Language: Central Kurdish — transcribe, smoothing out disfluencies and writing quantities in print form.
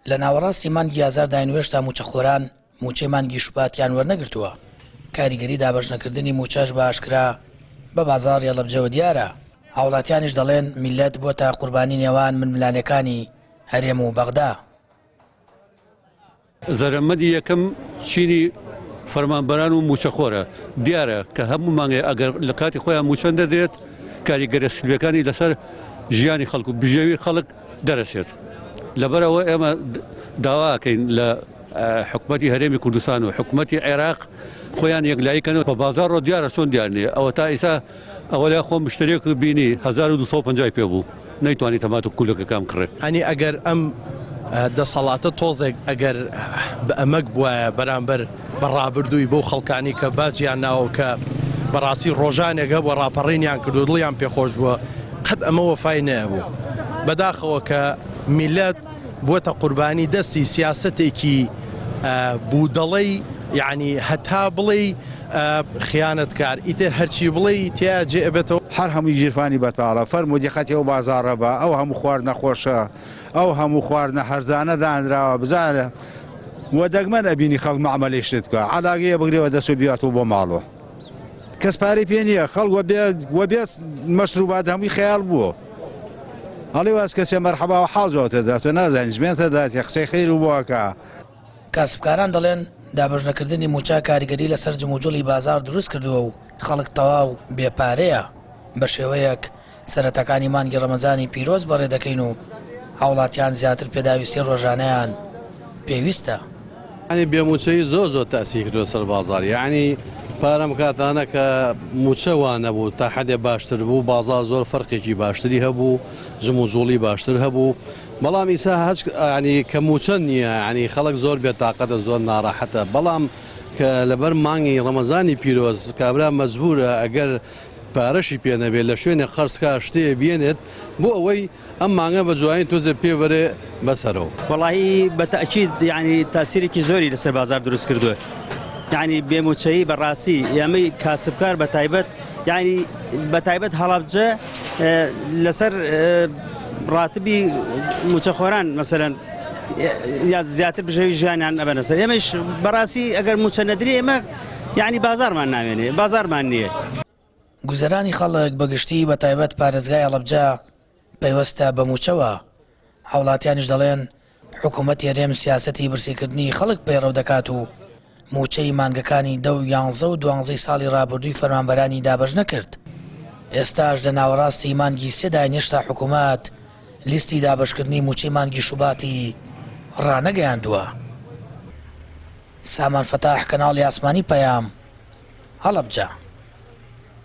لە ناوەڕاستی مانگی ئازارداین وێشتا موچەخۆران موچەی مانگی شوباتیان وەرنەگرتووە. کاریگەری دابەشنەکردنی موچەش بە ئاشکرا بە بازاڕ یەڵەبجەوە دیارە. هاوڵاتیانیش دەڵێن میلەت بۆتە قوربانی نێوان ململانەکانی هەرێم و بەغدا. زەرەمەدی یەکەم چینی فەرمانبەران و موچەخۆرە دیارە کە هەموو مانگێ ئەگەر لە کاتی خۆیان موچەند دەدرێت کاریگەرە سلبەکانی لەسەر ژیانی خەڵک و بژێوی خەڵک دەرەچێت. لەبەرەوە ئێمە داواکەین لە حکومەتی هەرێمی کوردستان و حکومەتی عێراق خۆیان یەکلاییکەنەوە بە بازار ڕۆ دیارە چۆن دیار نییە. ئەوە تا ئێستا ئەوە لای خۆم مشترێک بینی 1250 پێ بوو نەیتوانی تەمات و کولەکەکان کڕێت. ئەنی ئەگەر ئەم دەسەڵاتە تۆزێک ئەگەر بە ئەمەک بووە بەرامبەر بەڕابردووی بۆ خەڵکانی کە باجیان ناوە کە بەڕاستی ڕۆژانێکە بۆ ڕاپەڕینیان کرد و دڵیان پێخۆش بووە قەت ئەمە وەفای نەبوو. بەداخەوە کە میلەت بۆتە قوربانی دەستی سیاسەتێکی بوودەڵی یعنی هەتا بڵێ خیانەتکار ئیتر هەرچی بڵێ تیا جێبێتەوە هەر هەمووی ژیرفانی بەتاڵە فەرمودی خەتی ئەو بازاڕە بە ئەو هەموو خواردنە خۆشە ئەو هەموو خواردنە هەرزانە دانراوە بزانە وە دەگمە نەبینی خەڵک مەعمەلی شت بکە عەلاگەیە بگرێەوە دەست و بیاتەوە بۆ ماڵەوە کەس پارەی پێ نییە خەڵک وە بێت مەشروبات هەمووی خەیاڵ بووە هەڵی واز کەسێ مەرحەبا و حاڵجەوە دەدات و نازانین ژمێنتە دات یە قسەی خەیر و بووەکە. کاسبکاران دەڵێن دابەشنەکردنی موچا کاریگەری لەسەر جموجڵی بازار دروست کردووە و خەڵک تەواو بێپارەیە. بە شێوەیەک سەرەتاکانی مانگی ڕەمەزانی پیرۆز بەڕێ دەکەین و هاوڵاتیان زیاتر پێداویستی ڕۆژانەیان پێویستە. ینی بێموچەی زۆر تاسی کردو سەر بازار یعنی پارەم کاتانە کە موچە وانە بوو تا حدێ باشتر بوو بازار زۆر فەرقێکی باشتری هەبوو جموجوڵی باشتر هەبوو بەڵام ئیسا هەچ ینی کە موچە نییە ینی خەڵک زۆر بێتاقەتە زۆر ناڕەحەتە بەڵام کە لەبەر مانگی ڕەمەزانی پیرۆز کابرا مەجبورە ئەگەر پارەشی پێ نەبێت لە شوێنێ قەرزکە شتەیە بێنێت بۆ ئەوەی ئەم مانگە بە جوانی تۆزە پێبەرێ بەسەرەوە. وەڵاهی بەتەئکید یعنی تاسیرێکی زۆری لەسەر بازار دروست کردووە. یعنی بێموچەیی بەڕاستی ئێمەی کاسبکار بە تایبەت یعنی بە تایبەت هەڵابجە لەسەر ڕاتبی موچەخۆران مەسەلەن یا زیاتر بژێوی ژیانیان ئەبەنە سەر ئێمەش بەڕاستی ئەگەر موچە نەدرێ ئێمە یعنی بازارمان ناوێنێ بازارمان نییە. گوزەرانی خەڵک بەگشتی بە تایبەت پارێزگای هەڵەبجە پەیوەستە بە موچەوە. هاوڵاتیانیش دەڵێن حکوومەتی هەرێم سیاسەتی برسیکردنی خەڵک پەیڕەو دەکات و موچەی مانگەکانی 10 و 11 و 12 ساڵی ڕابردووی فەرمانبەرانی دابەش نەکرد. ئێستاش لە ناوەڕاستی مانگی سێدا نێشتا حکوومەت لیستی دابەشکردنی موچەی مانگی شوباتی ڕانەگەیاندووە. سامان فەتاح کەناڵی ئاسمانی پەیام هەڵەبجە.